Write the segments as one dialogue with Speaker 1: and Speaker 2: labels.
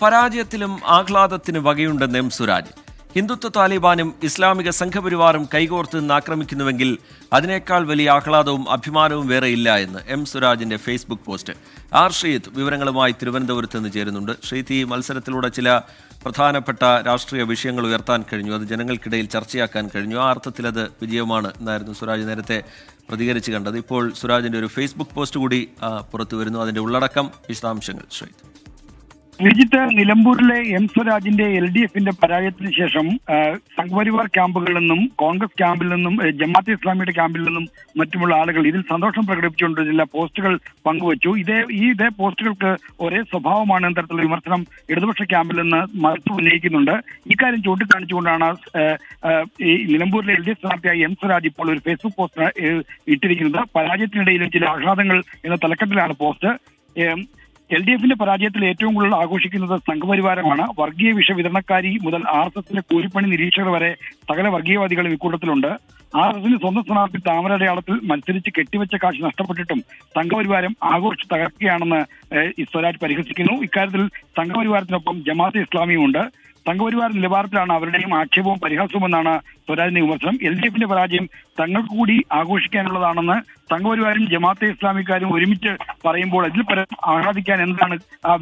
Speaker 1: പരാജയത്തിലും ആഹ്ലാദത്തിന് വകയുണ്ടെന്ന് M Suraj. Hindutva താലിബാനും ഇസ്ലാമിക സംഘപരിവാറും കൈകോർത്ത് നിന്ന് ആക്രമിക്കുന്നുവെങ്കിൽ അതിനേക്കാൾ വലിയ ആഹ്ലാദവും അഭിമാനവും വേറെയില്ല എന്ന് എം സുരാജിന്റെ ഫേസ്ബുക്ക് പോസ്റ്റ്. ആർ ശ്രീത്ത് വിവരങ്ങളുമായി തിരുവനന്തപുരത്ത് നിന്ന് ചേരുന്നുണ്ട്. ശ്രീത്ത്, ഈ മത്സരത്തിലൂടെ ചില പ്രധാനപ്പെട്ട രാഷ്ട്രീയ വിഷയങ്ങൾ ഉയർത്താൻ കഴിഞ്ഞു, അത് ജനങ്ങൾക്കിടയിൽ ചർച്ചയാക്കാൻ കഴിഞ്ഞു. ആ അർത്ഥത്തിൽ അത് വിജയമാണ് എന്നായിരുന്നു സുരാജ് നേരത്തെ പ്രതികരിച്ച് കണ്ടത്. ഇപ്പോൾ സുരാജിന്റെ ഒരു ഫേസ്ബുക്ക് പോസ്റ്റ് കൂടി പുറത്തു വരുന്നു. അതിന്റെ ഉള്ളടക്കം, വിശദാംശങ്ങൾ ശ്രീത്ത്.
Speaker 2: വിജിത്ത്, നിലമ്പൂരിലെ എം സ്വരാജിന്റെ LDFന്റെ പരാജയത്തിന് ശേഷം സംഘപരിവാർ ക്യാമ്പുകളിൽ നിന്നും കോൺഗ്രസ് ക്യാമ്പിൽ നിന്നും ജമാഅത്തെ ഇസ്ലാമിയുടെ ക്യാമ്പിൽ നിന്നും മറ്റുമുള്ള ആളുകൾ ഇതിൽ സന്തോഷം പ്രകടിപ്പിച്ചുകൊണ്ട് ചില പോസ്റ്റുകൾ പങ്കുവച്ചു. ഇതേ പോസ്റ്റുകൾക്ക് ഒരേ സ്വഭാവമാണ് എന്ന തരത്തിലുള്ള വിമർശനം ഇടതുപക്ഷ ക്യാമ്പിൽ നിന്ന് മറുത്തു ഉന്നയിക്കുന്നുണ്ട്. ഇക്കാര്യം ചൂണ്ടിക്കാണിച്ചുകൊണ്ടാണ് ഈ നിലമ്പൂരിലെ LDF സ്ഥാനാർത്ഥിയായ എം സ്വരാജ് ഇപ്പോൾ ഒരു ഫേസ്ബുക്ക് പോസ്റ്റ് ഇട്ടിരിക്കുന്നത്. പരാജയത്തിനിടയിലും ചില ആഹ്ലാദങ്ങൾ എന്ന തലക്കെട്ടിലാണ് പോസ്റ്റ്. LDFന്റെ പരാജയത്തിൽ ഏറ്റവും കൂടുതൽ ആഘോഷിക്കുന്നത് സംഘപരിവാരമാണ്. വർഗീയ വിഷവിതരണക്കാരി മുതൽ RSSലെ കൂലിപ്പണി നിരീക്ഷകർ വരെ സകല വർഗീയവാദികളും ഇക്കൂട്ടത്തിലുണ്ട്. RSSന് സ്വന്തം സ്ഥാനാർത്ഥി താമരടയാളത്തിൽ മത്സരിച്ച് കെട്ടിവെച്ച കാശ് നഷ്ടപ്പെട്ടിട്ടും സംഘപരിവാരം ആഘോഷിച്ച് തകർക്കുകയാണെന്ന് സ്വരാജ് പരിഹസിക്കുന്നു. ഇക്കാര്യത്തിൽ സംഘപരിവാരത്തിനൊപ്പം ജമാഅത്തെ ഇസ്ലാമിയുമുണ്ട്. സംഘപരിവാര നിലവാരത്തിലാണ് അവരുടെയും ആക്ഷേപവും പരിഹാസവുമെന്നാണ് സ്വരാജിന്റെ വിമർശനം. LDFന്റെ പരാജയം തങ്ങൾക്ക് കൂടി ആഘോഷിക്കാനുള്ളതാണെന്ന് സംഘപരിവാരും ജമാഅത്തെ ഇസ്ലാമിക്കാരും ഒരുമിച്ച് പറയുമ്പോൾ അതിൽ പരം ആഹ്ലാദിക്കാൻ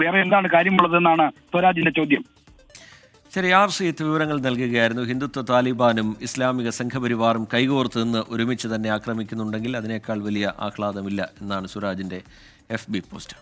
Speaker 2: വേറെ എന്താണ് കാര്യമുള്ളതെന്നാണ് സ്വരാജിന്റെ ചോദ്യം.
Speaker 1: ശരി, ആർ ശ്രീത്ത് വിവരങ്ങൾ നൽകുകയായിരുന്നു. ഹിന്ദുത്വ താലിബാനും ഇസ്ലാമിക സംഘപരിവാറും കൈകോർത്ത് നിന്ന് ഒരുമിച്ച് തന്നെ ആക്രമിക്കുന്നുണ്ടെങ്കിൽ അതിനേക്കാൾ വലിയ ആഹ്ലാദമില്ല എന്നാണ് സുരാജിന്റെ FB പോസ്റ്റ്.